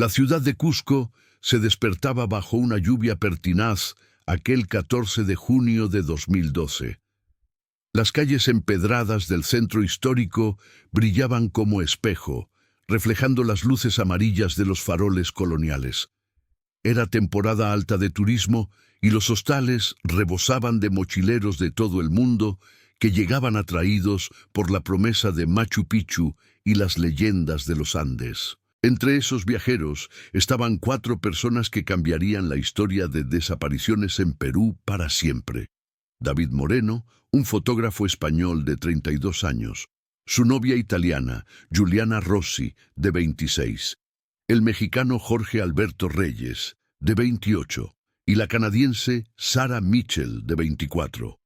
La ciudad de Cusco se despertaba bajo una lluvia pertinaz aquel 14 de junio de 2012. Las calles empedradas del centro histórico brillaban como espejo, reflejando las luces amarillas de los faroles coloniales. Era temporada alta de turismo y los hostales rebosaban de mochileros de todo el mundo que llegaban atraídos por la promesa de Machu Picchu y las leyendas de los Andes. Entre esos viajeros estaban 4 personas que cambiarían la historia de desapariciones en Perú para siempre. David Moreno, un fotógrafo español de 32 años, su novia italiana, Giuliana Rossi, de 26, el mexicano Jorge Alberto Reyes, de 28, y la canadiense Sarah Mitchell, de 24.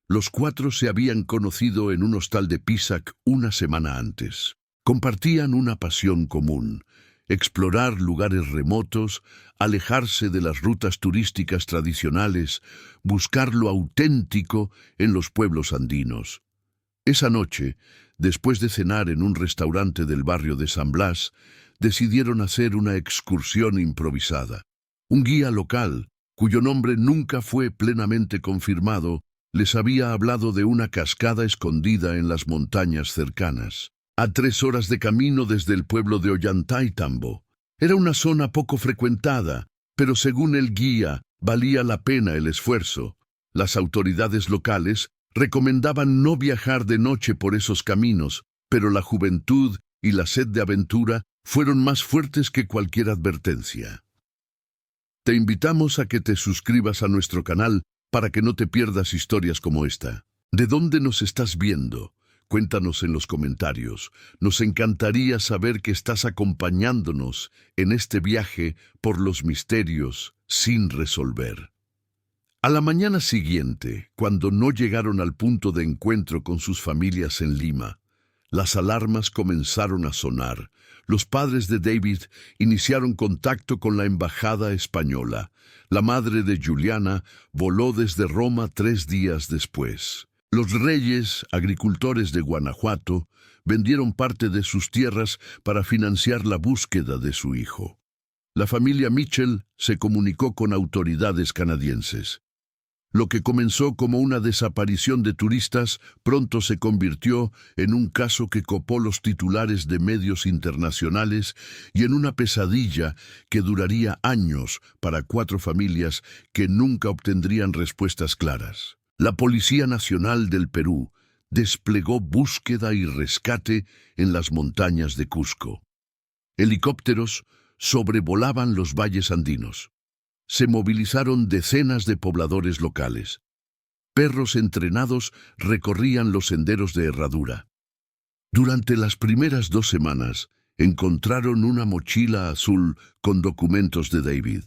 Los 4 se habían conocido en un hostal de Pisac una semana antes. Compartían una pasión común: explorar lugares remotos, alejarse de las rutas turísticas tradicionales, buscar lo auténtico en los pueblos andinos. Esa noche, después de cenar en un restaurante del barrio de San Blas, decidieron hacer una excursión improvisada. Un guía local, cuyo nombre nunca fue plenamente confirmado, les había hablado de una cascada escondida en las montañas cercanas, a 3 horas de camino desde el pueblo de Ollantaytambo. Era una zona poco frecuentada, pero según el guía, valía la pena el esfuerzo. Las autoridades locales recomendaban no viajar de noche por esos caminos, pero la juventud y la sed de aventura fueron más fuertes que cualquier advertencia. Te invitamos a que te suscribas a nuestro canal para que no te pierdas historias como esta. ¿De dónde nos estás viendo? Cuéntanos en los comentarios. Nos encantaría saber que estás acompañándonos en este viaje por los misterios sin resolver. A la mañana siguiente, cuando no llegaron al punto de encuentro con sus familias en Lima, las alarmas comenzaron a sonar. Los padres de David iniciaron contacto con la embajada española. La madre de Giuliana voló desde Roma 3 días después. Los Reyes, agricultores de Guanajuato, vendieron parte de sus tierras para financiar la búsqueda de su hijo. La familia Mitchell se comunicó con autoridades canadienses. Lo que comenzó como una desaparición de turistas pronto se convirtió en un caso que copó los titulares de medios internacionales y en una pesadilla que duraría años para 4 familias que nunca obtendrían respuestas claras. La Policía Nacional del Perú desplegó búsqueda y rescate en las montañas de Cusco. Helicópteros sobrevolaban los valles andinos. Se movilizaron decenas de pobladores locales. Perros entrenados recorrían los senderos de herradura. Durante las primeras 2 semanas, encontraron una mochila azul con documentos de David.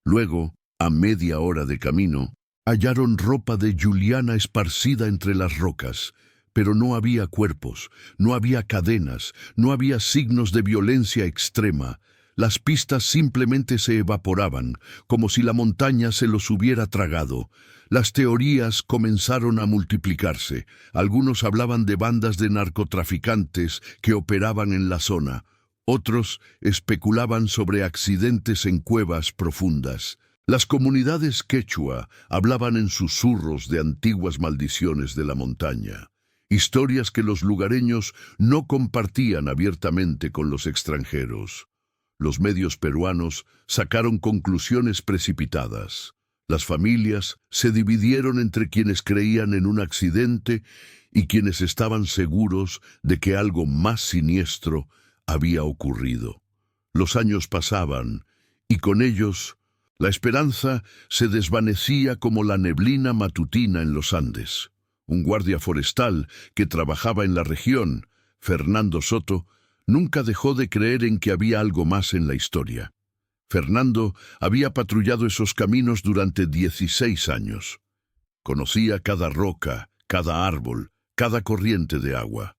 Luego, a media hora de camino, hallaron ropa de Giuliana esparcida entre las rocas, pero no había cuerpos, no había cadenas, no había signos de violencia extrema. Las pistas simplemente se evaporaban, como si la montaña se los hubiera tragado. Las teorías comenzaron a multiplicarse. Algunos hablaban de bandas de narcotraficantes que operaban en la zona. Otros especulaban sobre accidentes en cuevas profundas. Las comunidades quechua hablaban en susurros de antiguas maldiciones de la montaña, historias que los lugareños no compartían abiertamente con los extranjeros. Los medios peruanos sacaron conclusiones precipitadas. Las familias se dividieron entre quienes creían en un accidente y quienes estaban seguros de que algo más siniestro había ocurrido. Los años pasaban y con ellos la esperanza se desvanecía como la neblina matutina en los Andes. Un guardia forestal que trabajaba en la región, Fernando Soto, nunca dejó de creer en que había algo más en la historia. Fernando había patrullado esos caminos durante 16 años. Conocía cada roca, cada árbol, cada corriente de agua.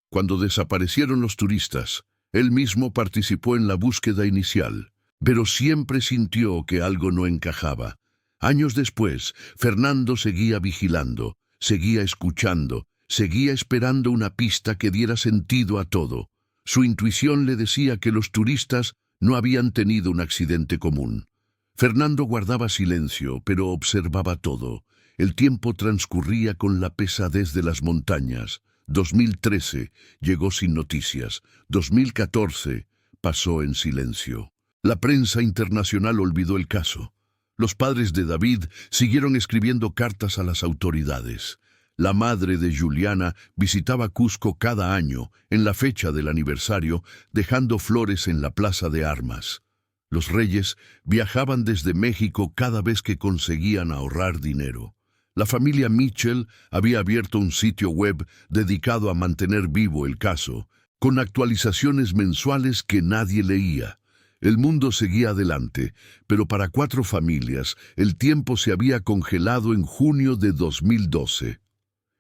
Cuando desaparecieron los turistas, él mismo participó en la búsqueda inicial, pero siempre sintió que algo no encajaba. Años después, Fernando seguía vigilando, seguía escuchando, seguía esperando una pista que diera sentido a todo. Su intuición le decía que los turistas No habían tenido un accidente común. Fernando guardaba silencio, pero observaba todo. El tiempo transcurría con la pesadez de las montañas. 2013 llegó sin noticias. 2014 pasó en silencio. La prensa internacional olvidó el caso. Los padres de David siguieron escribiendo cartas a las autoridades. La madre de Juliana visitaba Cusco cada año, en la fecha del aniversario, dejando flores en la plaza de armas. Los reyes viajaban desde México cada vez que conseguían ahorrar dinero. La familia Mitchell había abierto un sitio web dedicado a mantener vivo el caso, con actualizaciones mensuales que nadie leía. El mundo seguía adelante, pero para 4 familias el tiempo se había congelado en junio de 2012.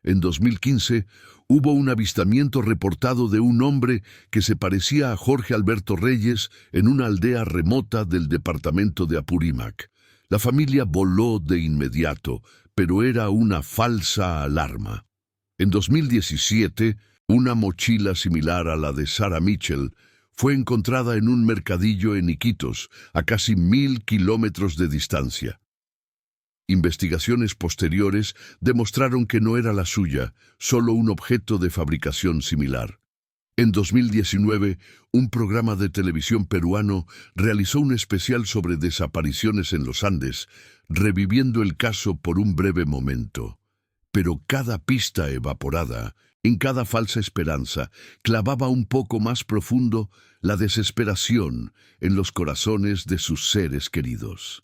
En 2015 hubo un avistamiento reportado de un hombre que se parecía a Jorge Alberto Reyes en una aldea remota del departamento de Apurímac. La familia voló de inmediato, pero era una falsa alarma. En 2017, una mochila similar a la de Sarah Mitchell fue encontrada en un mercadillo en Iquitos, a casi 1000 kilómetros de distancia. Investigaciones posteriores demostraron que no era la suya, solo un objeto de fabricación similar. En 2019, un programa de televisión peruano realizó un especial sobre desapariciones en los Andes, reviviendo el caso por un breve momento. Pero cada pista evaporada, en cada falsa esperanza, clavaba un poco más profundo la desesperación en los corazones de sus seres queridos.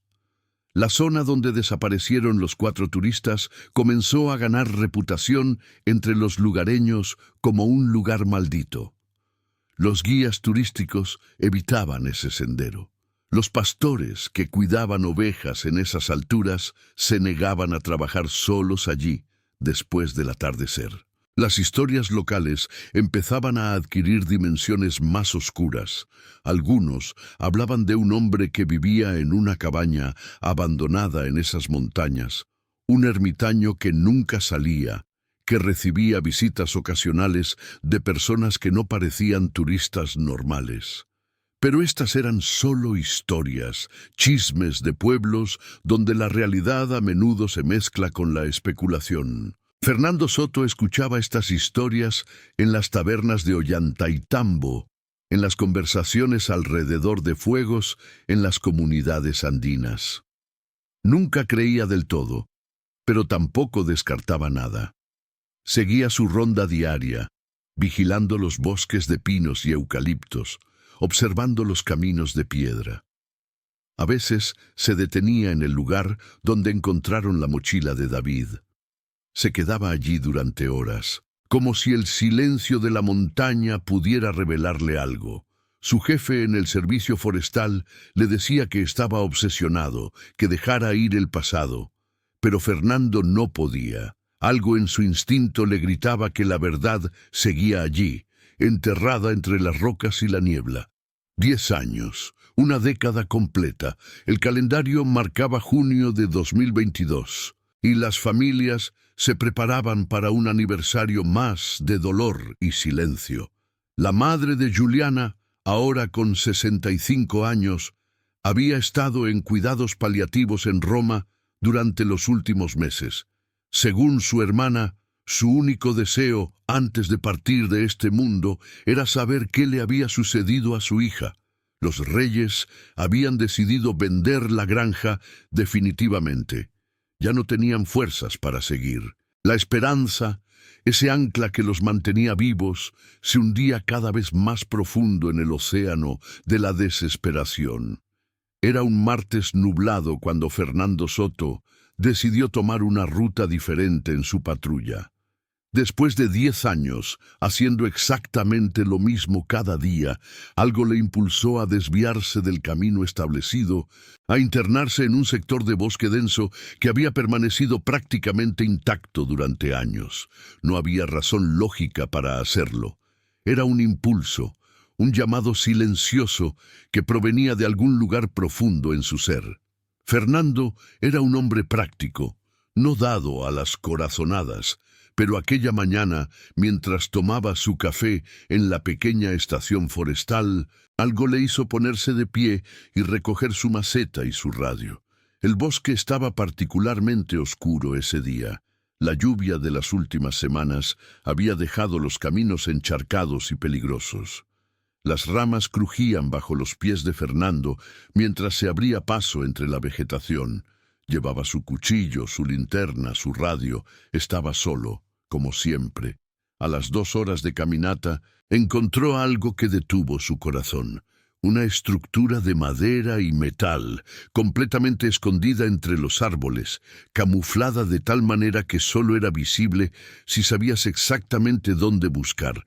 La zona donde desaparecieron los 4 turistas comenzó a ganar reputación entre los lugareños como un lugar maldito. Los guías turísticos evitaban ese sendero. Los pastores que cuidaban ovejas en esas alturas se negaban a trabajar solos allí después del atardecer. Las historias locales empezaban a adquirir dimensiones más oscuras. Algunos hablaban de un hombre que vivía en una cabaña abandonada en esas montañas, un ermitaño que nunca salía, que recibía visitas ocasionales de personas que no parecían turistas normales. Pero estas eran solo historias, chismes de pueblos donde la realidad a menudo se mezcla con la especulación. Fernando Soto escuchaba estas historias en las tabernas de Ollantaytambo, en las conversaciones alrededor de fuegos en las comunidades andinas. Nunca creía del todo, pero tampoco descartaba nada. Seguía su ronda diaria, vigilando los bosques de pinos y eucaliptos, observando los caminos de piedra. A veces se detenía en el lugar donde encontraron la mochila de David. Se quedaba allí durante horas, como si el silencio de la montaña pudiera revelarle algo. Su jefe en el servicio forestal le decía que estaba obsesionado, que dejara ir el pasado. Pero Fernando no podía. Algo en su instinto le gritaba que la verdad seguía allí, enterrada entre las rocas y la niebla. 10 años, una década completa. El calendario marcaba junio de 2022, y las familias se preparaban para un aniversario más de dolor y silencio. La madre de Juliana, ahora con 65 años, había estado en cuidados paliativos en Roma durante los últimos meses. Según su hermana, su único deseo antes de partir de este mundo era saber qué le había sucedido a su hija. Los reyes habían decidido vender la granja definitivamente. Ya no tenían fuerzas para seguir. La esperanza, ese ancla que los mantenía vivos, se hundía cada vez más profundo en el océano de la desesperación. Era un martes nublado cuando Fernando Soto decidió tomar una ruta diferente en su patrulla. Después de 10 años, haciendo exactamente lo mismo cada día, algo le impulsó a desviarse del camino establecido, a internarse en un sector de bosque denso que había permanecido prácticamente intacto durante años. No había razón lógica para hacerlo. Era un impulso, un llamado silencioso que provenía de algún lugar profundo en su ser. Fernando era un hombre práctico, no dado a las corazonadas, Pero aquella mañana, mientras tomaba su café en la pequeña estación forestal, algo le hizo ponerse de pie y recoger su maceta y su radio. El bosque estaba particularmente oscuro ese día. La lluvia de las últimas semanas había dejado los caminos encharcados y peligrosos. Las ramas crujían bajo los pies de Fernando mientras se abría paso entre la vegetación. Llevaba su cuchillo, su linterna, su radio. Estaba solo, como siempre. A las 2 horas de caminata, encontró algo que detuvo su corazón. Una estructura de madera y metal, completamente escondida entre los árboles, camuflada de tal manera que solo era visible si sabías exactamente dónde buscar.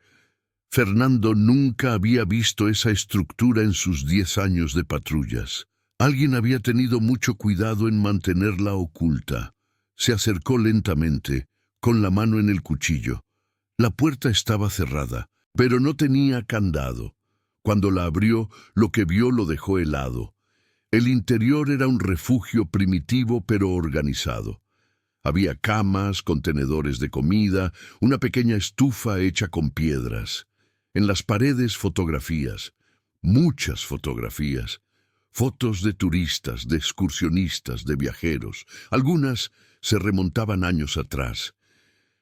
Fernando nunca había visto esa estructura en sus 10 años de patrullas. Alguien había tenido mucho cuidado en mantenerla oculta. Se acercó lentamente, con la mano en el cuchillo. La puerta estaba cerrada, pero no tenía candado. Cuando la abrió, lo que vio lo dejó helado. El interior era un refugio primitivo pero organizado. Había camas, contenedores de comida, una pequeña estufa hecha con piedras. En las paredes fotografías, muchas fotografías. Fotos de turistas, de excursionistas, de viajeros. Algunas se remontaban años atrás.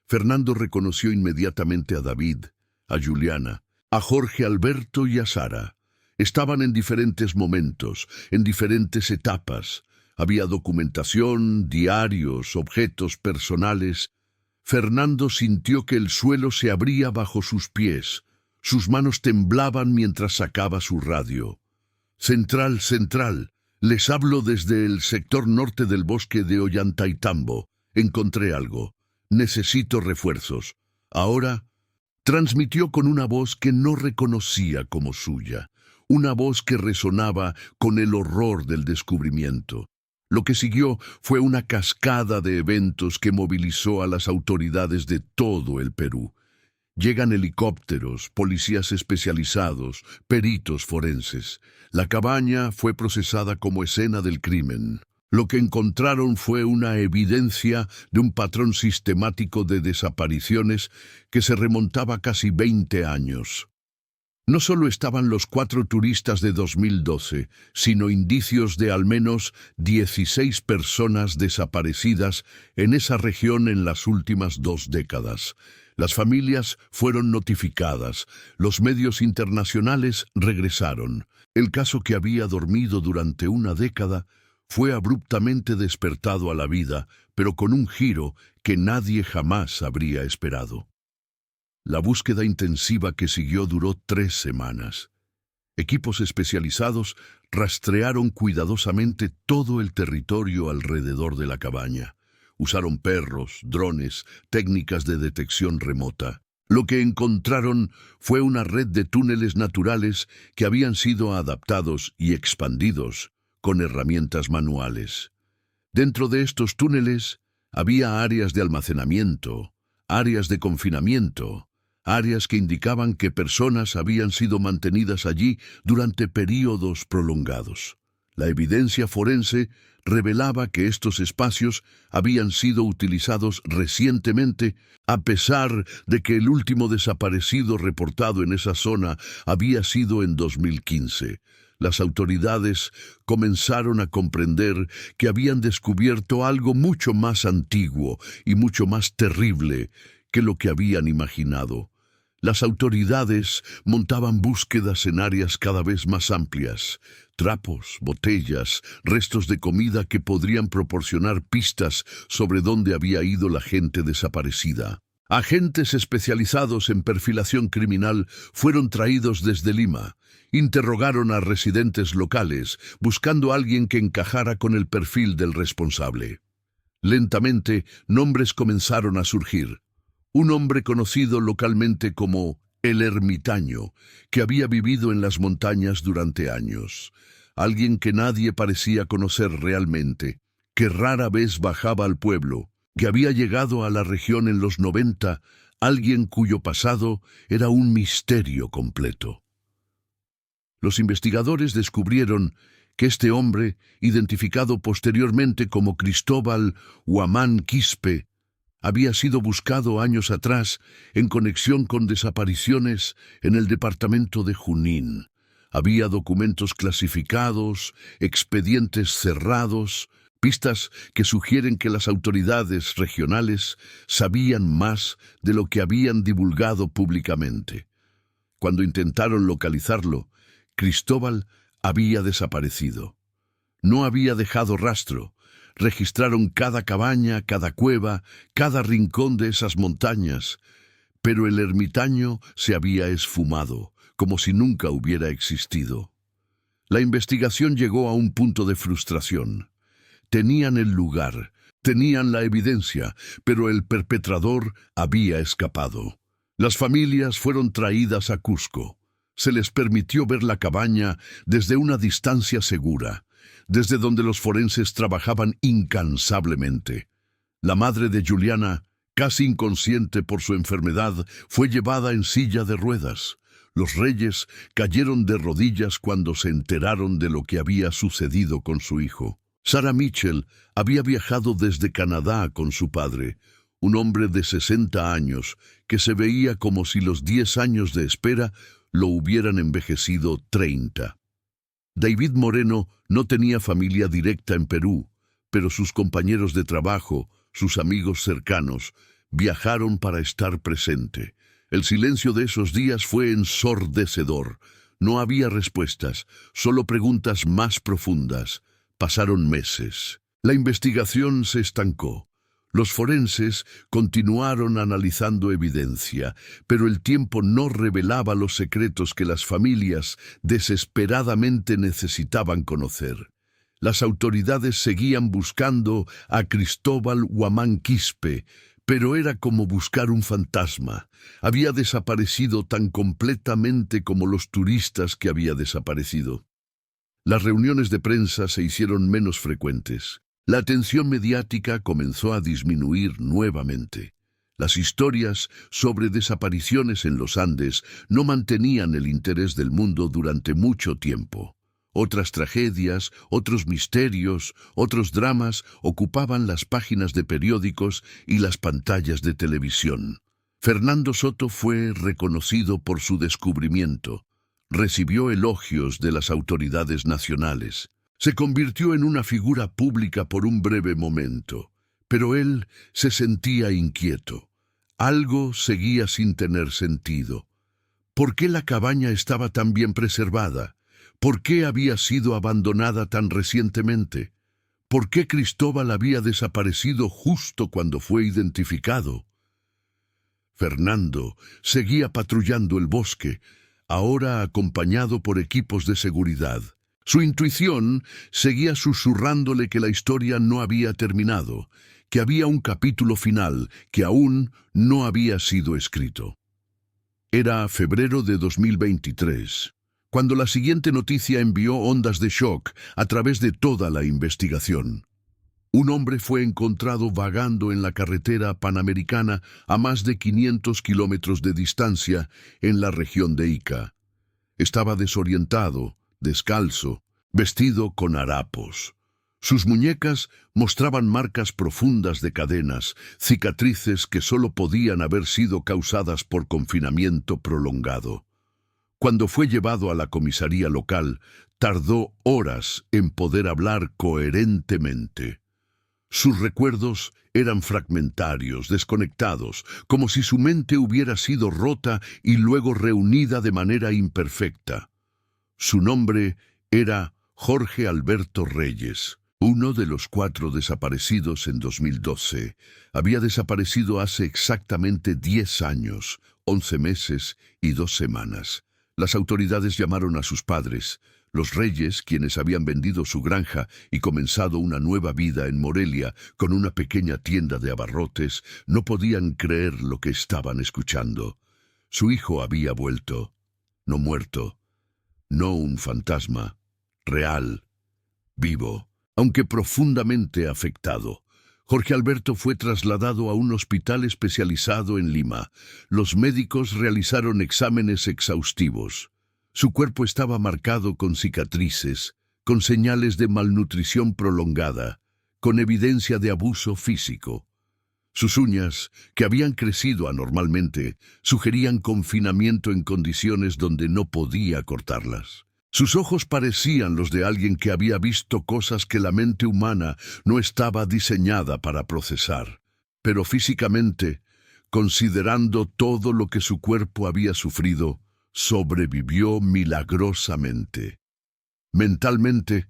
Fernando reconoció inmediatamente a David, a Juliana, a Jorge Alberto y a Sara. Estaban en diferentes momentos, en diferentes etapas. Había documentación, diarios, objetos personales. Fernando sintió que el suelo se abría bajo sus pies. Sus manos temblaban mientras sacaba su radio. Central, central. Les hablo desde el sector norte del bosque de Ollantaytambo. Encontré algo. Necesito refuerzos. Ahora, transmitió con una voz que no reconocía como suya. Una voz que resonaba con el horror del descubrimiento. Lo que siguió fue una cascada de eventos que movilizó a las autoridades de todo el Perú. Llegan helicópteros, policías especializados, peritos forenses. La cabaña fue procesada como escena del crimen. Lo que encontraron fue una evidencia de un patrón sistemático de desapariciones que se remontaba casi 20 años. No solo estaban los 4 turistas de 2012, sino indicios de al menos 16 personas desaparecidas en esa región en las últimas 2 décadas. Las familias fueron notificadas, los medios internacionales regresaron. El caso que había dormido durante una década fue abruptamente despertado a la vida, pero con un giro que nadie jamás habría esperado. La búsqueda intensiva que siguió duró 3 semanas. Equipos especializados rastrearon cuidadosamente todo el territorio alrededor de la cabaña. Usaron perros, drones, técnicas de detección remota. Lo que encontraron fue una red de túneles naturales que habían sido adaptados y expandidos con herramientas manuales. Dentro de estos túneles había áreas de almacenamiento, áreas de confinamiento, áreas que indicaban que personas habían sido mantenidas allí durante períodos prolongados. La evidencia forense revelaba que estos espacios habían sido utilizados recientemente, a pesar de que el último desaparecido reportado en esa zona había sido en 2015. Las autoridades comenzaron a comprender que habían descubierto algo mucho más antiguo y mucho más terrible que lo que habían imaginado. Las autoridades montaban búsquedas en áreas cada vez más amplias. Trapos, botellas, restos de comida que podrían proporcionar pistas sobre dónde había ido la gente desaparecida. Agentes especializados en perfilación criminal fueron traídos desde Lima. Interrogaron a residentes locales, buscando a alguien que encajara con el perfil del responsable. Lentamente, nombres comenzaron a surgir. Un hombre conocido localmente como el ermitaño, que había vivido en las montañas durante años. Alguien que nadie parecía conocer realmente, que rara vez bajaba al pueblo, que había llegado a la región en los 90, alguien cuyo pasado era un misterio completo. Los investigadores descubrieron que este hombre, identificado posteriormente como Cristóbal Huamán Quispe, Había sido buscado años atrás en conexión con desapariciones en el departamento de Junín. Había documentos clasificados, expedientes cerrados, pistas que sugieren que las autoridades regionales sabían más de lo que habían divulgado públicamente. Cuando intentaron localizarlo, Cristóbal había desaparecido. No había dejado rastro. Registraron cada cabaña, cada cueva, cada rincón de esas montañas, pero el ermitaño se había esfumado, como si nunca hubiera existido. La investigación llegó a un punto de frustración. Tenían el lugar, tenían la evidencia, pero el perpetrador había escapado. Las familias fueron traídas a Cusco. Se les permitió ver la cabaña desde una distancia segura, desde donde los forenses trabajaban incansablemente. La madre de Juliana, casi inconsciente por su enfermedad, fue llevada en silla de ruedas. Los reyes cayeron de rodillas cuando se enteraron de lo que había sucedido con su hijo. Sarah Mitchell había viajado desde Canadá con su padre, un hombre de 60 años, que se veía como si los 10 años de espera lo hubieran envejecido 30. David Moreno no tenía familia directa en Perú, pero sus compañeros de trabajo, sus amigos cercanos, viajaron para estar presente. El silencio de esos días fue ensordecedor. No había respuestas, solo preguntas más profundas. Pasaron meses. La investigación se estancó. Los forenses continuaron analizando evidencia, pero el tiempo no revelaba los secretos que las familias desesperadamente necesitaban conocer. Las autoridades seguían buscando a Cristóbal Huamán Quispe, pero era como buscar un fantasma. Había desaparecido tan completamente como los turistas que había desaparecido. Las reuniones de prensa se hicieron menos frecuentes. La atención mediática comenzó a disminuir nuevamente. Las historias sobre desapariciones en los Andes no mantenían el interés del mundo durante mucho tiempo. Otras tragedias, otros misterios, otros dramas ocupaban las páginas de periódicos y las pantallas de televisión. Fernando Soto fue reconocido por su descubrimiento. Recibió elogios de las autoridades nacionales. Se convirtió en una figura pública por un breve momento, pero él se sentía inquieto. Algo seguía sin tener sentido. ¿Por qué la cabaña estaba tan bien preservada? ¿Por qué había sido abandonada tan recientemente? ¿Por qué Cristóbal había desaparecido justo cuando fue identificado? Fernando seguía patrullando el bosque, ahora acompañado por equipos de seguridad. Su intuición seguía susurrándole que la historia no había terminado, que había un capítulo final que aún no había sido escrito. Era febrero de 2023, cuando la siguiente noticia envió ondas de shock a través de toda la investigación. Un hombre fue encontrado vagando en la carretera panamericana a más de 500 kilómetros de distancia en la región de Ica. Estaba desorientado, descalzo, vestido con harapos. Sus muñecas mostraban marcas profundas de cadenas, cicatrices que solo podían haber sido causadas por confinamiento prolongado. Cuando fue llevado a la comisaría local, tardó horas en poder hablar coherentemente. Sus recuerdos eran fragmentarios, desconectados, como si su mente hubiera sido rota y luego reunida de manera imperfecta. Su nombre era Jorge Alberto Reyes, uno de los 4 desaparecidos en 2012. Había desaparecido hace exactamente 10 años, 11 meses y 2 semanas. Las autoridades llamaron a sus padres. Los Reyes, quienes habían vendido su granja y comenzado una nueva vida en Morelia con una pequeña tienda de abarrotes, no podían creer lo que estaban escuchando. Su hijo había vuelto, no muerto, no un fantasma, real, vivo, aunque profundamente afectado. Jorge Alberto fue trasladado a un hospital especializado en Lima. Los médicos realizaron exámenes exhaustivos. Su cuerpo estaba marcado con cicatrices, con señales de malnutrición prolongada, con evidencia de abuso físico. Sus uñas, que habían crecido anormalmente, sugerían confinamiento en condiciones donde no podía cortarlas. Sus ojos parecían los de alguien que había visto cosas que la mente humana no estaba diseñada para procesar. Pero físicamente, considerando todo lo que su cuerpo había sufrido, sobrevivió milagrosamente. Mentalmente,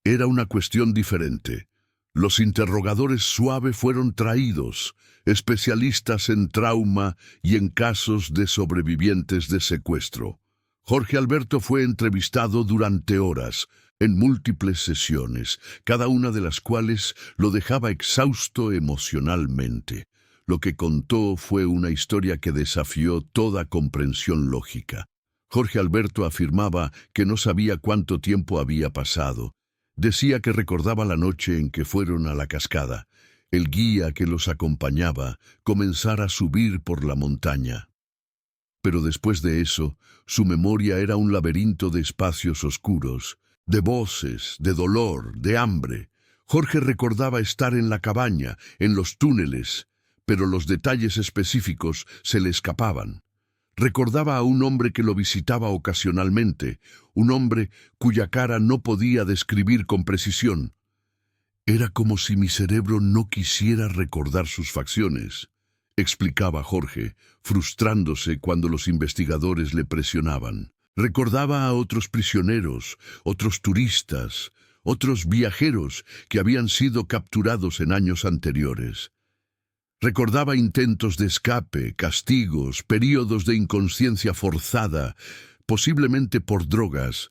era una cuestión diferente. Los interrogadores suave fueron traídos, especialistas en trauma y en casos de sobrevivientes de secuestro. Jorge Alberto fue entrevistado durante horas, en múltiples sesiones, cada una de las cuales lo dejaba exhausto emocionalmente. Lo que contó fue una historia que desafió toda comprensión lógica. Jorge Alberto afirmaba que no sabía cuánto tiempo había pasado. Decía que recordaba la noche en que fueron a la cascada. El guía que los acompañaba comenzara a subir por la montaña. Pero después de eso, su memoria era un laberinto de espacios oscuros, de voces, de dolor, de hambre. Jorge recordaba estar en la cabaña, en los túneles, pero los detalles específicos se le escapaban. Recordaba a un hombre que lo visitaba ocasionalmente, un hombre cuya cara no podía describir con precisión. Era como si mi cerebro no quisiera recordar sus facciones, explicaba Jorge, frustrándose cuando los investigadores le presionaban. Recordaba a otros prisioneros, otros turistas, otros viajeros que habían sido capturados en años anteriores. Recordaba intentos de escape, castigos, períodos de inconsciencia forzada, posiblemente por drogas.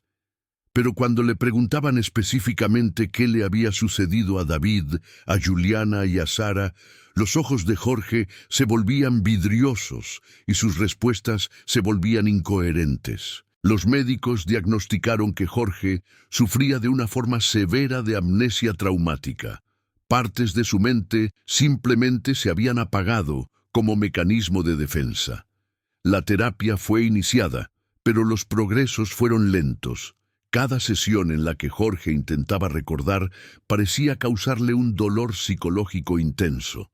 Pero cuando le preguntaban específicamente qué le había sucedido a David, a Juliana y a Sara, los ojos de Jorge se volvían vidriosos y sus respuestas se volvían incoherentes. Los médicos diagnosticaron que Jorge sufría de una forma severa de amnesia traumática. Partes de su mente simplemente se habían apagado como mecanismo de defensa. La terapia fue iniciada, pero los progresos fueron lentos. Cada sesión en la que Jorge intentaba recordar parecía causarle un dolor psicológico intenso.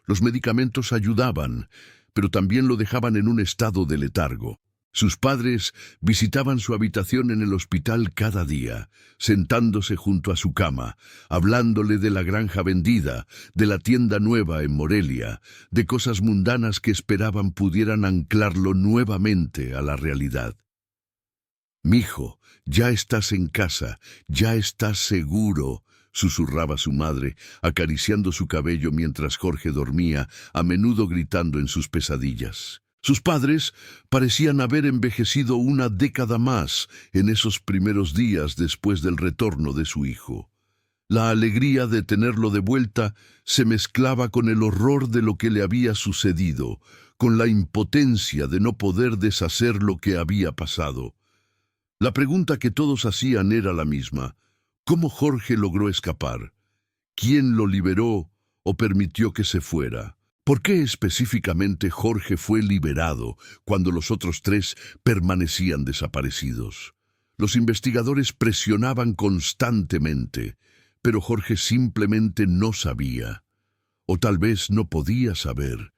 Los medicamentos ayudaban, pero también lo dejaban en un estado de letargo. Sus padres visitaban su habitación en el hospital cada día, sentándose junto a su cama, hablándole de la granja vendida, de la tienda nueva en Morelia, de cosas mundanas que esperaban pudieran anclarlo nuevamente a la realidad. «Mijo, ya estás en casa, ya estás seguro», susurraba su madre, acariciando su cabello mientras Jorge dormía, a menudo gritando en sus pesadillas. Sus padres parecían haber envejecido una década más en esos primeros días después del retorno de su hijo. La alegría de tenerlo de vuelta se mezclaba con el horror de lo que le había sucedido, con la impotencia de no poder deshacer lo que había pasado. La pregunta que todos hacían era la misma: ¿cómo Jorge logró escapar? ¿Quién lo liberó o permitió que se fuera? ¿Por qué específicamente Jorge fue liberado cuando los otros tres permanecían desaparecidos? Los investigadores presionaban constantemente, pero Jorge simplemente no sabía. O tal vez no podía saber.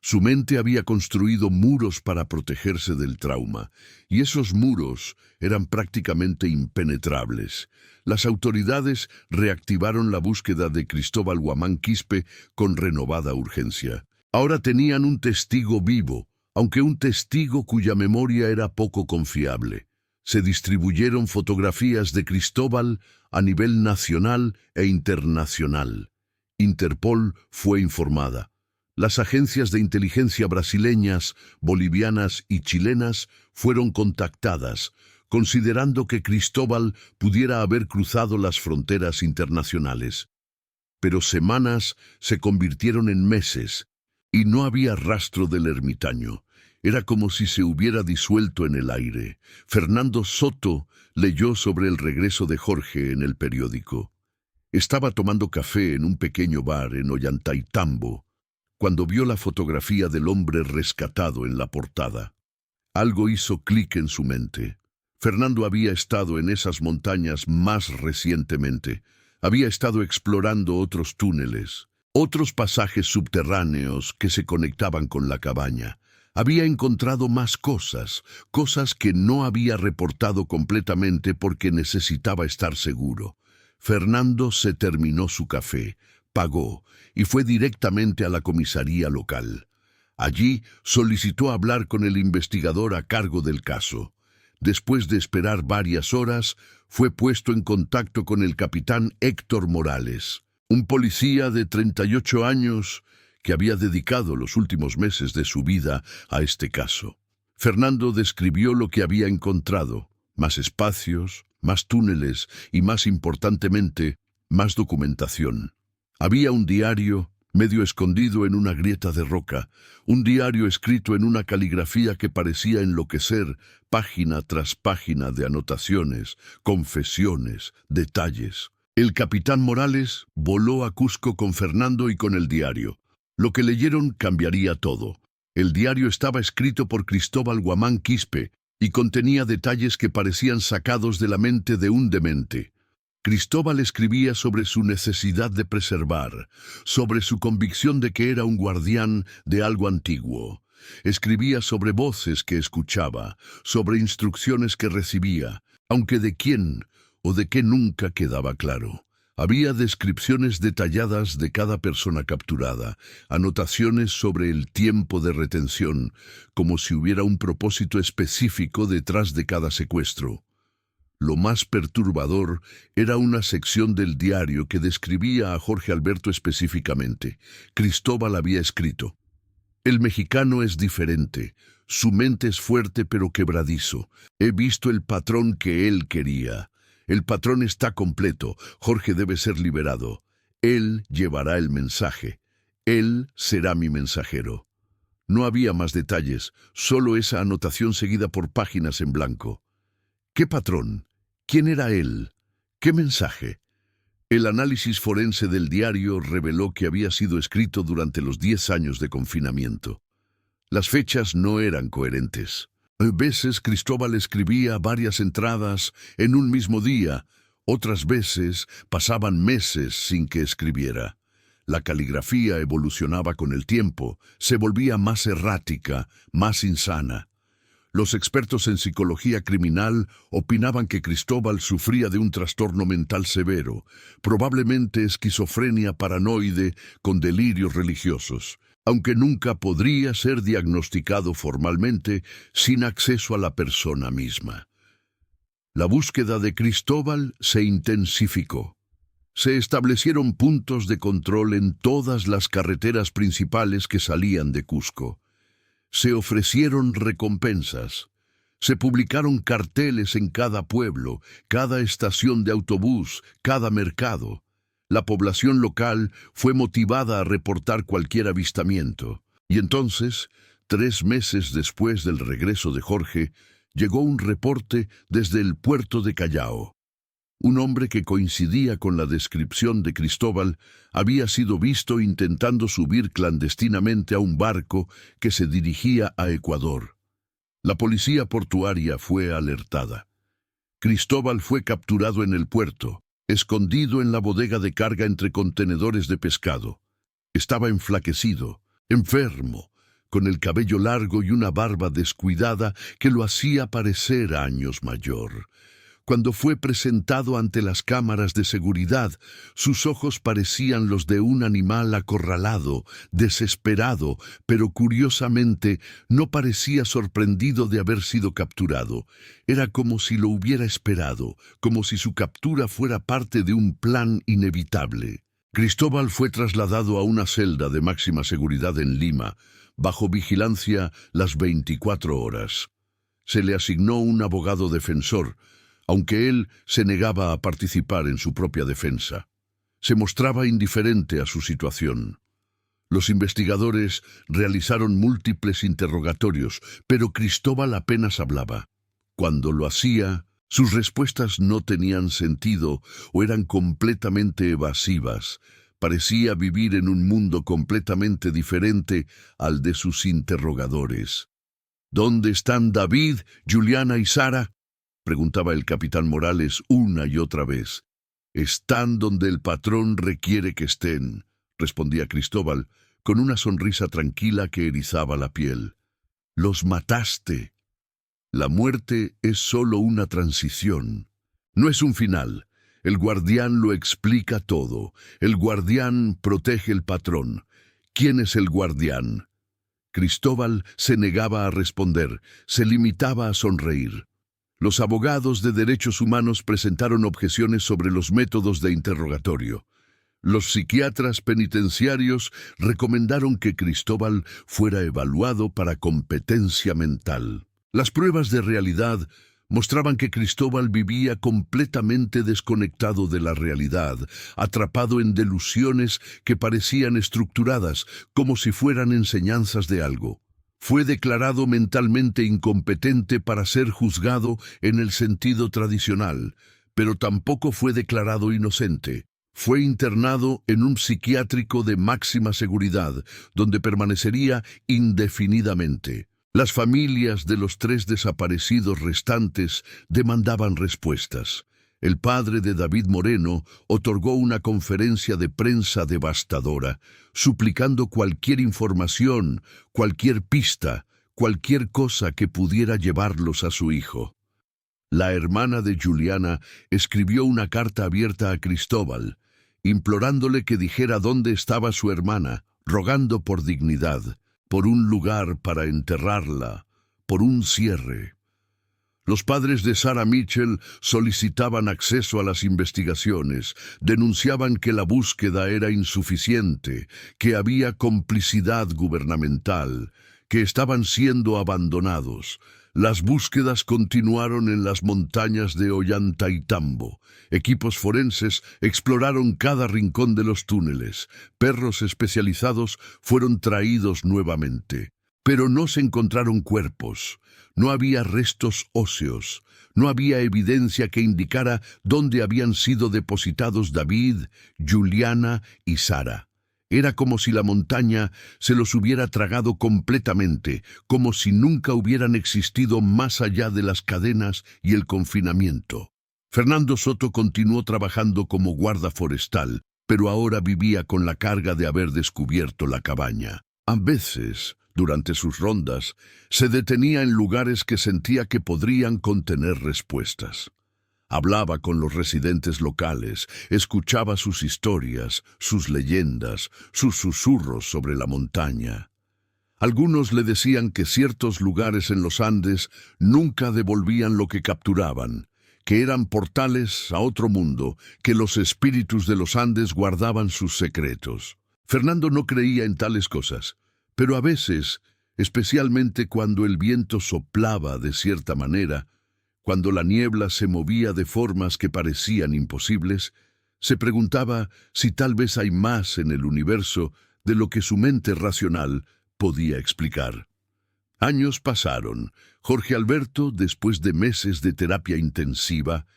Su mente había construido muros para protegerse del trauma, y esos muros eran prácticamente impenetrables. Las autoridades reactivaron la búsqueda de Cristóbal Guamán Quispe con renovada urgencia. Ahora tenían un testigo vivo, aunque un testigo cuya memoria era poco confiable. Se distribuyeron fotografías de Cristóbal a nivel nacional e internacional. Interpol fue informada. Las agencias de inteligencia brasileñas, bolivianas y chilenas fueron contactadas, considerando que Cristóbal pudiera haber cruzado las fronteras internacionales. Pero semanas se convirtieron en meses, y no había rastro del ermitaño. Era como si se hubiera disuelto en el aire. Fernando Soto leyó sobre el regreso de Jorge en el periódico. Estaba tomando café en un pequeño bar en Ollantaytambo, cuando vio la fotografía del hombre rescatado en la portada. Algo hizo clic en su mente. Fernando había estado en esas montañas más recientemente. Había estado explorando otros túneles. Otros pasajes subterráneos que se conectaban con la cabaña. Había encontrado más cosas, cosas que no había reportado completamente porque necesitaba estar seguro. Fernando se terminó su café, pagó y fue directamente a la comisaría local. Allí solicitó hablar con el investigador a cargo del caso. Después de esperar varias horas, fue puesto en contacto con el capitán Héctor Morales, un policía de 38 años que había dedicado los últimos meses de su vida a este caso. Fernando describió lo que había encontrado: más espacios, más túneles y, más importantemente, más documentación. Había un diario medio escondido en una grieta de roca, un diario escrito en una caligrafía que parecía enloquecer, página tras página de anotaciones, confesiones, detalles. El capitán Morales voló a Cusco con Fernando y con el diario. Lo que leyeron cambiaría todo. El diario estaba escrito por Cristóbal Guamán Quispe y contenía detalles que parecían sacados de la mente de un demente. Cristóbal escribía sobre su necesidad de preservar, sobre su convicción de que era un guardián de algo antiguo. Escribía sobre voces que escuchaba, sobre instrucciones que recibía, aunque de quién o de qué nunca quedaba claro. Había descripciones detalladas de cada persona capturada, anotaciones sobre el tiempo de retención, como si hubiera un propósito específico detrás de cada secuestro. Lo más perturbador era una sección del diario que describía a Jorge Alberto específicamente. Cristóbal había escrito: «El mexicano es diferente. Su mente es fuerte pero quebradizo. He visto el patrón que él quería. El patrón está completo. Jorge debe ser liberado. Él llevará el mensaje. Él será mi mensajero». No había más detalles, solo esa anotación seguida por páginas en blanco. ¿Qué patrón? ¿Quién era él? ¿Qué mensaje? El análisis forense del diario reveló que había sido escrito durante los 10 años de confinamiento. Las fechas no eran coherentes. A veces Cristóbal escribía varias entradas en un mismo día, otras veces pasaban meses sin que escribiera. La caligrafía evolucionaba con el tiempo, se volvía más errática, más insana. Los expertos en psicología criminal opinaban que Cristóbal sufría de un trastorno mental severo, probablemente esquizofrenia paranoide con delirios religiosos, aunque nunca podría ser diagnosticado formalmente sin acceso a la persona misma. La búsqueda de Cristóbal se intensificó. Se establecieron puntos de control en todas las carreteras principales que salían de Cusco. Se ofrecieron recompensas. Se publicaron carteles en cada pueblo, cada estación de autobús, cada mercado. La población local fue motivada a reportar cualquier avistamiento. Y entonces, 3 meses después del regreso de Jorge, llegó un reporte desde el puerto de Callao. Un hombre que coincidía con la descripción de Cristóbal había sido visto intentando subir clandestinamente a un barco que se dirigía a Ecuador. La policía portuaria fue alertada. Cristóbal fue capturado en el puerto, escondido en la bodega de carga entre contenedores de pescado. Estaba enflaquecido, enfermo, con el cabello largo y una barba descuidada que lo hacía parecer años mayor. Cuando fue presentado ante las cámaras de seguridad, sus ojos parecían los de un animal acorralado, desesperado, pero curiosamente no parecía sorprendido de haber sido capturado. Era como si lo hubiera esperado, como si su captura fuera parte de un plan inevitable. Cristóbal fue trasladado a una celda de máxima seguridad en Lima, bajo vigilancia las 24 horas. Se le asignó un abogado defensor, aunque él se negaba a participar en su propia defensa. Se mostraba indiferente a su situación. Los investigadores realizaron múltiples interrogatorios, pero Cristóbal apenas hablaba. Cuando lo hacía, sus respuestas no tenían sentido o eran completamente evasivas. Parecía vivir en un mundo completamente diferente al de sus interrogadores. ¿Dónde están David, Juliana y Sara?, preguntaba el capitán Morales una y otra vez. «Están donde el patrón requiere que estén», respondía Cristóbal, con una sonrisa tranquila que erizaba la piel. Los mataste. La muerte es solo una transición. No es un final. El guardián lo explica todo. El guardián protege el patrón. ¿Quién es el guardián? Cristóbal se negaba a responder, se limitaba a sonreír. Los abogados de derechos humanos presentaron objeciones sobre los métodos de interrogatorio. Los psiquiatras penitenciarios recomendaron que Cristóbal fuera evaluado para competencia mental. Las pruebas de realidad mostraban que Cristóbal vivía completamente desconectado de la realidad, atrapado en delusiones que parecían estructuradas, como si fueran enseñanzas de algo. Fue declarado mentalmente incompetente para ser juzgado en el sentido tradicional, pero tampoco fue declarado inocente. Fue internado en un psiquiátrico de máxima seguridad, donde permanecería indefinidamente. Las familias de los 3 desaparecidos restantes demandaban respuestas. El padre de David Moreno otorgó una conferencia de prensa devastadora, suplicando cualquier información, cualquier pista, cualquier cosa que pudiera llevarlos a su hijo. La hermana de Juliana escribió una carta abierta a Cristóbal, implorándole que dijera dónde estaba su hermana, rogando por dignidad, por un lugar para enterrarla, por un cierre. Los padres de Sarah Mitchell solicitaban acceso a las investigaciones, denunciaban que la búsqueda era insuficiente, que había complicidad gubernamental, que estaban siendo abandonados. Las búsquedas continuaron en las montañas de Ollantaytambo. Equipos forenses exploraron cada rincón de los túneles. Perros especializados fueron traídos nuevamente. Pero no se encontraron cuerpos. No había restos óseos. No había evidencia que indicara dónde habían sido depositados David, Juliana y Sarah. Era como si la montaña se los hubiera tragado completamente, como si nunca hubieran existido más allá de las cadenas y el confinamiento. Fernando Soto continuó trabajando como guarda forestal, pero ahora vivía con la carga de haber descubierto la cabaña. A veces, durante sus rondas, se detenía en lugares que sentía que podrían contener respuestas. Hablaba con los residentes locales, escuchaba sus historias, sus leyendas, sus susurros sobre la montaña. Algunos le decían que ciertos lugares en los Andes nunca devolvían lo que capturaban, que eran portales a otro mundo, que los espíritus de los Andes guardaban sus secretos. Fernando no creía en tales cosas, pero a veces, especialmente cuando el viento soplaba de cierta manera, cuando la niebla se movía de formas que parecían imposibles, se preguntaba si tal vez hay más en el universo de lo que su mente racional podía explicar. Años pasaron. Jorge Alberto, después de meses de terapia intensiva,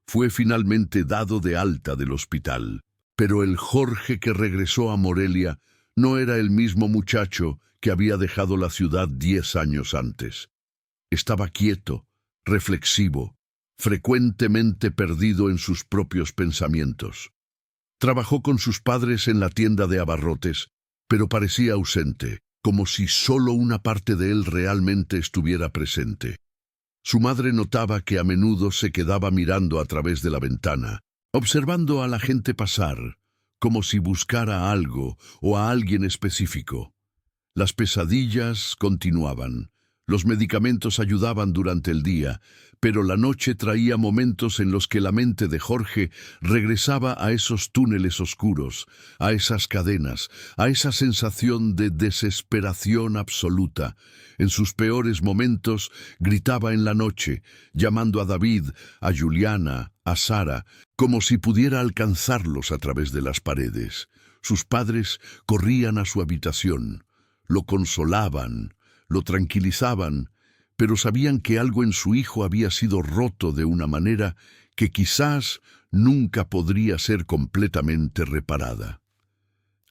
fue finalmente dado de alta del hospital. Pero el Jorge que regresó a Morelia no era el mismo muchacho que había dejado la ciudad 10 años antes. Estaba quieto, reflexivo, frecuentemente perdido en sus propios pensamientos. Trabajó con sus padres en la tienda de abarrotes, pero parecía ausente, como si solo una parte de él realmente estuviera presente. Su madre notaba que a menudo se quedaba mirando a través de la ventana, observando a la gente pasar, como si buscara algo o a alguien específico. Las pesadillas continuaban. Los medicamentos ayudaban durante el día, pero la noche traía momentos en los que la mente de Jorge regresaba a esos túneles oscuros, a esas cadenas, a esa sensación de desesperación absoluta. En sus peores momentos gritaba en la noche, llamando a David, a Juliana, a Sarah, como si pudiera alcanzarlos a través de las paredes. Sus padres corrían a su habitación, lo consolaban, lo tranquilizaban, pero sabían que algo en su hijo había sido roto de una manera que quizás nunca podría ser completamente reparada.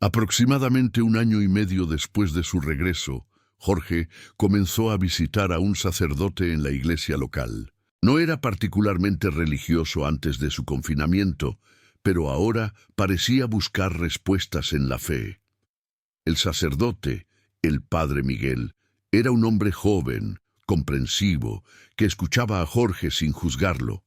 Aproximadamente 1 año y medio después de su regreso, Jorge comenzó a visitar a un sacerdote en la iglesia local. No era particularmente religioso antes de su confinamiento, pero ahora parecía buscar respuestas en la fe. El sacerdote, el padre Miguel, era un hombre joven, comprensivo, que escuchaba a Jorge sin juzgarlo.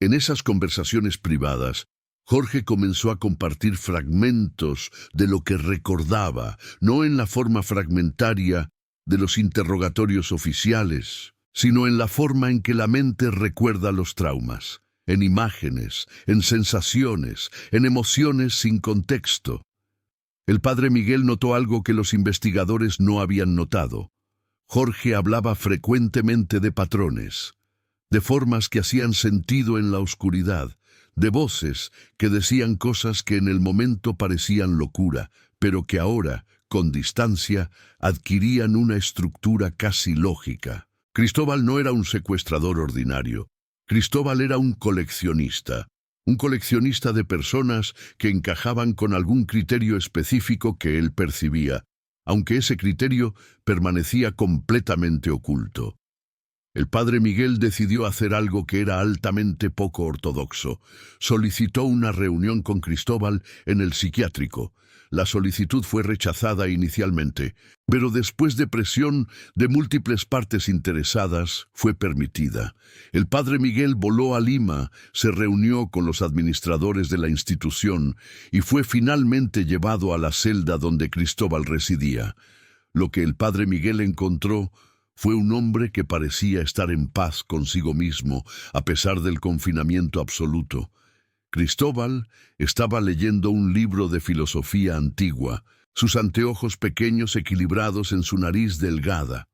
En esas conversaciones privadas, Jorge comenzó a compartir fragmentos de lo que recordaba, no en la forma fragmentaria de los interrogatorios oficiales, sino en la forma en que la mente recuerda los traumas, en imágenes, en sensaciones, en emociones sin contexto. El padre Miguel notó algo que los investigadores no habían notado. Jorge hablaba frecuentemente de patrones, de formas que hacían sentido en la oscuridad, de voces que decían cosas que en el momento parecían locura, pero que ahora, con distancia, adquirían una estructura casi lógica. Cristóbal no era un secuestrador ordinario. Cristóbal era un coleccionista de personas que encajaban con algún criterio específico que él percibía, aunque ese criterio permanecía completamente oculto. El padre Miguel decidió hacer algo que era altamente poco ortodoxo. Solicitó una reunión con Cristóbal en el psiquiátrico. La solicitud fue rechazada inicialmente, pero después de presión de múltiples partes interesadas, fue permitida. El padre Miguel voló a Lima, se reunió con los administradores de la institución y fue finalmente llevado a la celda donde Cristóbal residía. Lo que el padre Miguel encontró fue un hombre que parecía estar en paz consigo mismo, a pesar del confinamiento absoluto. Cristóbal estaba leyendo un libro de filosofía antigua, sus anteojos pequeños equilibrados en su nariz delgada.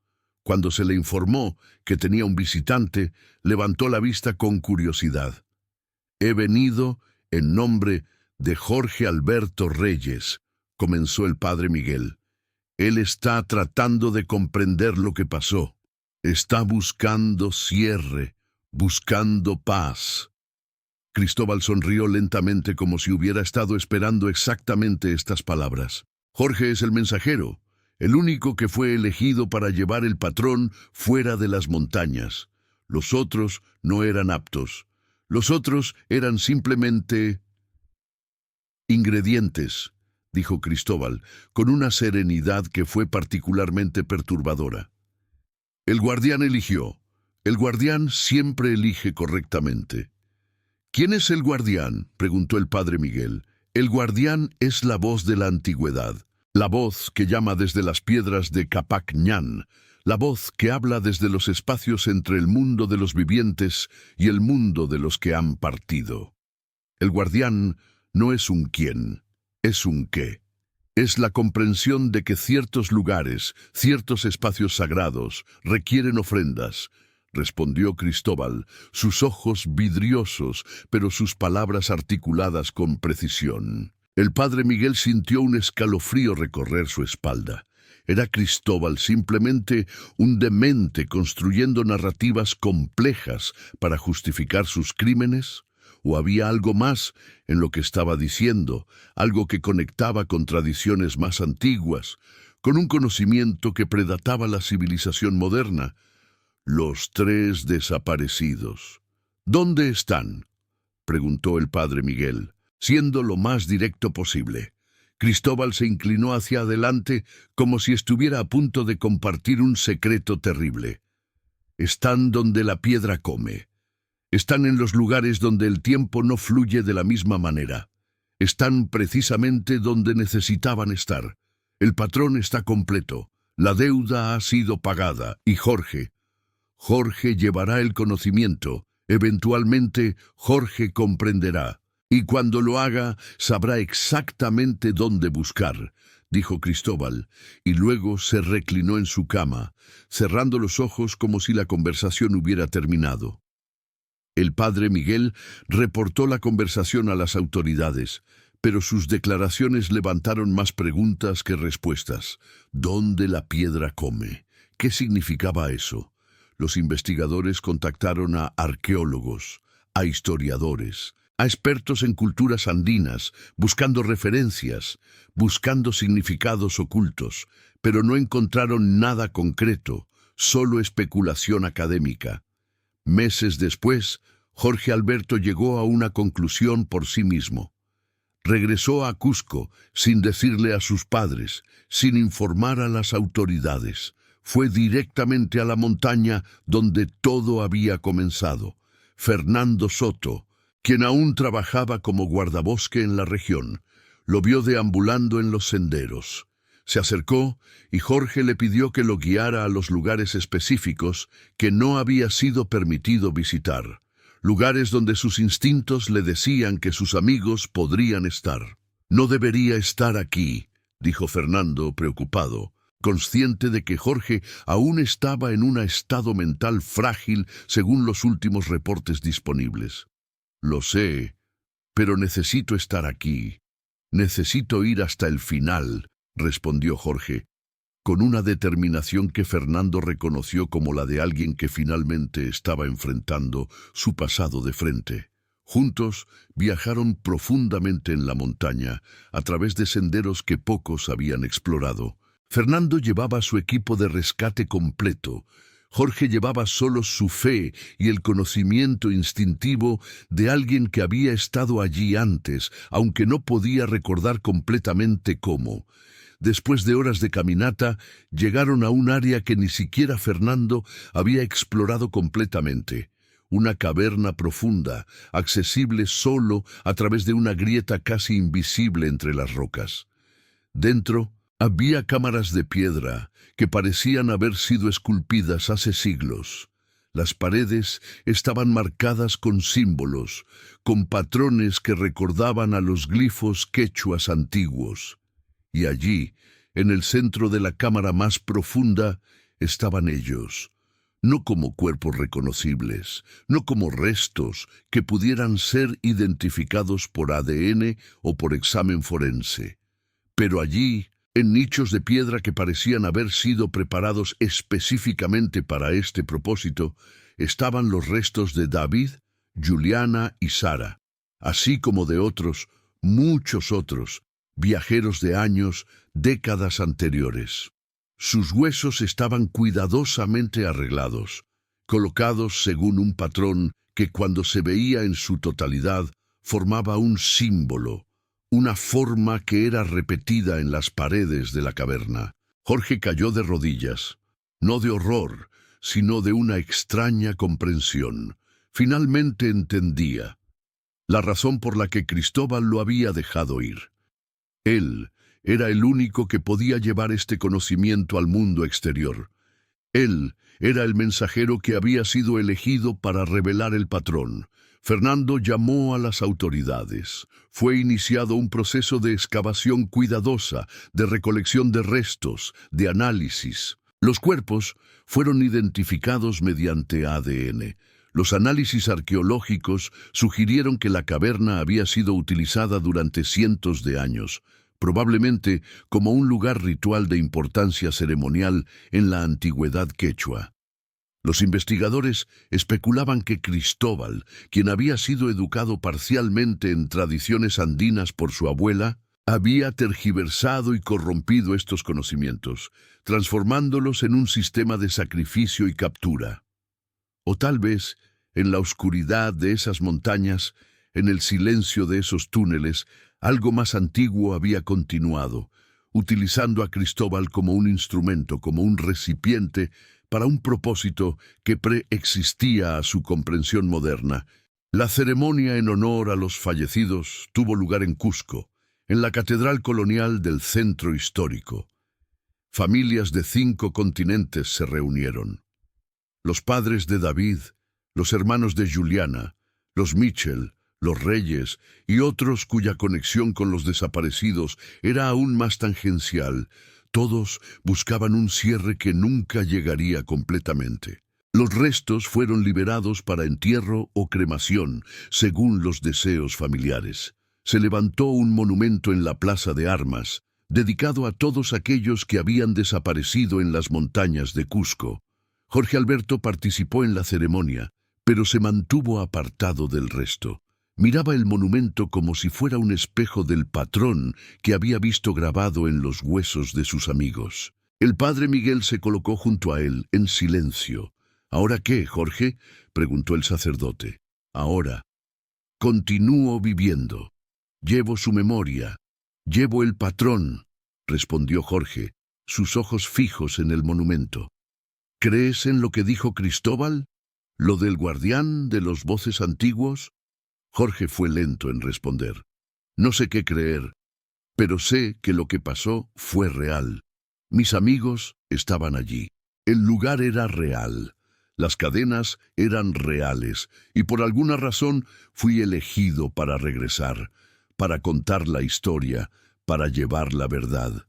Cuando se le informó que tenía un visitante, levantó la vista con curiosidad. «He venido en nombre de Jorge Alberto Reyes», comenzó el padre Miguel. «Él está tratando de comprender lo que pasó. Está buscando cierre, buscando paz». Cristóbal sonrió lentamente como si hubiera estado esperando exactamente estas palabras. Jorge es el mensajero, el único que fue elegido para llevar el patrón fuera de las montañas. Los otros no eran aptos. Los otros eran simplemente ingredientes, dijo Cristóbal, con una serenidad que fue particularmente perturbadora. El guardián eligió. El guardián siempre elige correctamente. «¿Quién es el guardián?», preguntó el padre Miguel. «El guardián es la voz de la antigüedad, la voz que llama desde las piedras de Capac Ñan, la voz que habla desde los espacios entre el mundo de los vivientes y el mundo de los que han partido. El guardián no es un quién, es un qué. Es la comprensión de que ciertos lugares, ciertos espacios sagrados, requieren ofrendas», respondió Cristóbal, sus ojos vidriosos, pero sus palabras articuladas con precisión. El padre Miguel sintió un escalofrío recorrer su espalda. ¿Era Cristóbal simplemente un demente construyendo narrativas complejas para justificar sus crímenes? ¿O había algo más en lo que estaba diciendo, algo que conectaba con tradiciones más antiguas, con un conocimiento que predataba la civilización moderna? Los tres desaparecidos. ¿Dónde están?, preguntó el padre Miguel, siendo lo más directo posible. Cristóbal se inclinó hacia adelante como si estuviera a punto de compartir un secreto terrible. «Están donde la piedra come. Están en los lugares donde el tiempo no fluye de la misma manera. Están precisamente donde necesitaban estar. El patrón está completo. La deuda ha sido pagada. Y Jorge llevará el conocimiento. Eventualmente, Jorge comprenderá. Y cuando lo haga, sabrá exactamente dónde buscar», dijo Cristóbal, y luego se reclinó en su cama, cerrando los ojos como si la conversación hubiera terminado. El padre Miguel reportó la conversación a las autoridades, pero sus declaraciones levantaron más preguntas que respuestas. ¿Dónde la piedra come? ¿Qué significaba eso? Los investigadores contactaron a arqueólogos, a historiadores, a expertos en culturas andinas, buscando referencias, buscando significados ocultos, pero no encontraron nada concreto, solo especulación académica. Meses después, Jorge Alberto llegó a una conclusión por sí mismo. Regresó a Cusco sin decirle a sus padres, sin informar a las autoridades. Fue directamente a la montaña donde todo había comenzado. Fernando Soto, quien aún trabajaba como guardabosque en la región, lo vio deambulando en los senderos. Se acercó y Jorge le pidió que lo guiara a los lugares específicos que no había sido permitido visitar. Lugares donde sus instintos le decían que sus amigos podrían estar. «No debería estar aquí», dijo Fernando, preocupado, consciente de que Jorge aún estaba en un estado mental frágil según los últimos reportes disponibles. «Lo sé, pero necesito estar aquí. Necesito ir hasta el final», respondió Jorge, con una determinación que Fernando reconoció como la de alguien que finalmente estaba enfrentando su pasado de frente. Juntos viajaron profundamente en la montaña, a través de senderos que pocos habían explorado. Fernando llevaba su equipo de rescate completo. Jorge llevaba solo su fe y el conocimiento instintivo de alguien que había estado allí antes, aunque no podía recordar completamente cómo. Después de horas de caminata, llegaron a un área que ni siquiera Fernando había explorado completamente. Una caverna profunda, accesible solo a través de una grieta casi invisible entre las rocas. Dentro había cámaras de piedra que parecían haber sido esculpidas hace siglos. Las paredes estaban marcadas con símbolos, con patrones que recordaban a los glifos quechuas antiguos. Y allí, en el centro de la cámara más profunda, estaban ellos, no como cuerpos reconocibles, no como restos que pudieran ser identificados por ADN o por examen forense, pero allí, en nichos de piedra que parecían haber sido preparados específicamente para este propósito, estaban los restos de David, Juliana y Sara, así como de otros, muchos otros, viajeros de años, décadas anteriores. Sus huesos estaban cuidadosamente arreglados, colocados según un patrón que cuando se veía en su totalidad formaba un símbolo, una forma que era repetida en las paredes de la caverna. Jorge cayó de rodillas, no de horror, sino de una extraña comprensión. Finalmente entendía la razón por la que Cristóbal lo había dejado ir. Él era el único que podía llevar este conocimiento al mundo exterior. Él era el mensajero que había sido elegido para revelar el patrón. Fernando llamó a las autoridades. Fue iniciado un proceso de excavación cuidadosa, de recolección de restos, de análisis. Los cuerpos fueron identificados mediante ADN. Los análisis arqueológicos sugirieron que la caverna había sido utilizada durante cientos de años, probablemente como un lugar ritual de importancia ceremonial en la antigüedad quechua. Los investigadores especulaban que Cristóbal, quien había sido educado parcialmente en tradiciones andinas por su abuela, había tergiversado y corrompido estos conocimientos, transformándolos en un sistema de sacrificio y captura. O tal vez, en la oscuridad de esas montañas, en el silencio de esos túneles, algo más antiguo había continuado, utilizando a Cristóbal como un instrumento, como un recipiente, para un propósito que preexistía a su comprensión moderna. La ceremonia en honor a los fallecidos tuvo lugar en Cusco, en la Catedral Colonial del Centro Histórico. Familias de 5 continentes se reunieron. Los padres de David, los hermanos de Juliana, los Mitchell, los Reyes y otros cuya conexión con los desaparecidos era aún más tangencial, todos buscaban un cierre que nunca llegaría completamente. Los restos fueron liberados para entierro o cremación, según los deseos familiares. Se levantó un monumento en la Plaza de Armas, dedicado a todos aquellos que habían desaparecido en las montañas de Cusco. Jorge Alberto participó en la ceremonia, pero se mantuvo apartado del resto. Miraba el monumento como si fuera un espejo del patrón que había visto grabado en los huesos de sus amigos. El padre Miguel se colocó junto a él, en silencio. «¿Ahora qué, Jorge?», preguntó el sacerdote. Ahora, continúo viviendo. Llevo su memoria. Llevo el patrón, respondió Jorge, sus ojos fijos en el monumento. ¿Crees en lo que dijo Cristóbal? ¿Lo del guardián de los voces antiguos? Jorge fue lento en responder. No sé qué creer, pero sé que lo que pasó fue real. Mis amigos estaban allí. El lugar era real. Las cadenas eran reales, y por alguna razón fui elegido para regresar, para contar la historia, para llevar la verdad.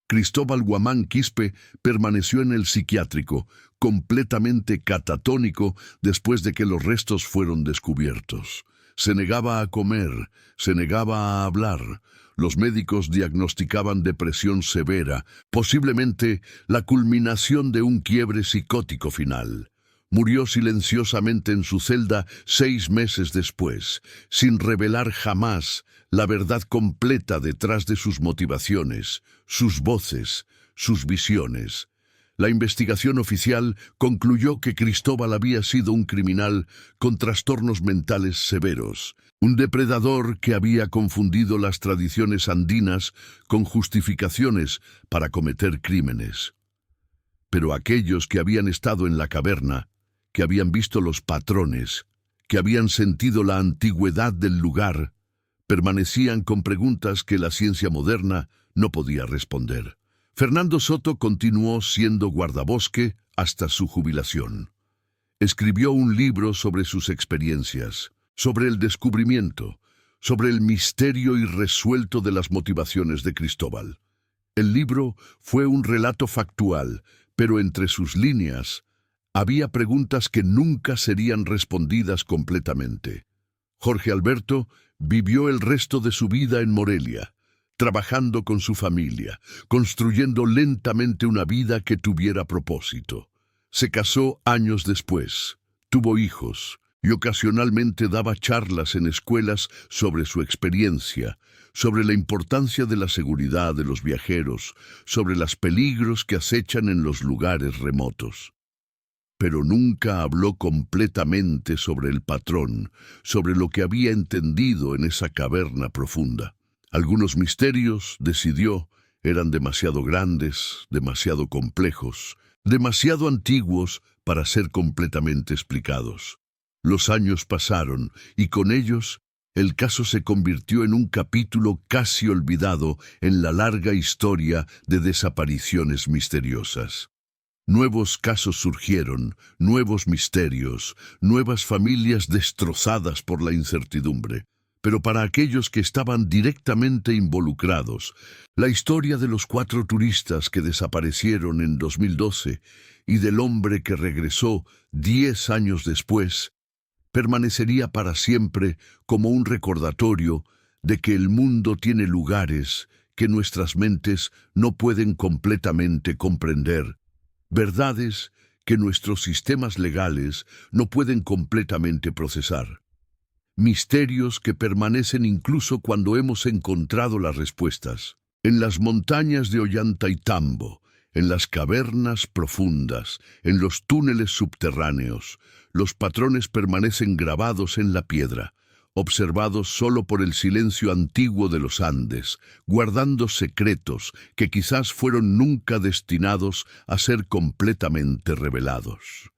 Cristóbal Guamán Quispe permaneció en el psiquiátrico, completamente catatónico después de que los restos fueron descubiertos. Se negaba a comer, se negaba a hablar. Los médicos diagnosticaban depresión severa, posiblemente la culminación de un quiebre psicótico final. Murió silenciosamente en su celda 6 meses después, sin revelar jamás la verdad completa detrás de sus motivaciones, sus voces, sus visiones. La investigación oficial concluyó que Cristóbal había sido un criminal con trastornos mentales severos, un depredador que había confundido las tradiciones andinas con justificaciones para cometer crímenes. Pero aquellos que habían estado en la caverna, que habían visto los patrones, que habían sentido la antigüedad del lugar, permanecían con preguntas que la ciencia moderna no podía responder. Fernando Soto continuó siendo guardabosque hasta su jubilación. Escribió un libro sobre sus experiencias, sobre el descubrimiento, sobre el misterio irresuelto de las motivaciones de Cristóbal. El libro fue un relato factual, pero entre sus líneas había preguntas que nunca serían respondidas completamente. Jorge Alberto vivió el resto de su vida en Morelia, trabajando con su familia, construyendo lentamente una vida que tuviera propósito. Se casó años después, tuvo hijos y ocasionalmente daba charlas en escuelas sobre su experiencia, sobre la importancia de la seguridad de los viajeros, sobre los peligros que acechan en los lugares remotos. Pero nunca habló completamente sobre el patrón, sobre lo que había entendido en esa caverna profunda. Algunos misterios, decidió, eran demasiado grandes, demasiado complejos, demasiado antiguos para ser completamente explicados. Los años pasaron y con ellos el caso se convirtió en un capítulo casi olvidado en la larga historia de desapariciones misteriosas. Nuevos casos surgieron, nuevos misterios, nuevas familias destrozadas por la incertidumbre. Pero para aquellos que estaban directamente involucrados, la historia de los 4 turistas que desaparecieron en 2012 y del hombre que regresó 10 años después, permanecería para siempre como un recordatorio de que el mundo tiene lugares que nuestras mentes no pueden completamente comprender, verdades que nuestros sistemas legales no pueden completamente procesar. Misterios que permanecen incluso cuando hemos encontrado las respuestas. En las montañas de Ollantaytambo, en las cavernas profundas, en los túneles subterráneos, los patrones permanecen grabados en la piedra, observados solo por el silencio antiguo de los Andes, guardando secretos que quizás fueron nunca destinados a ser completamente revelados.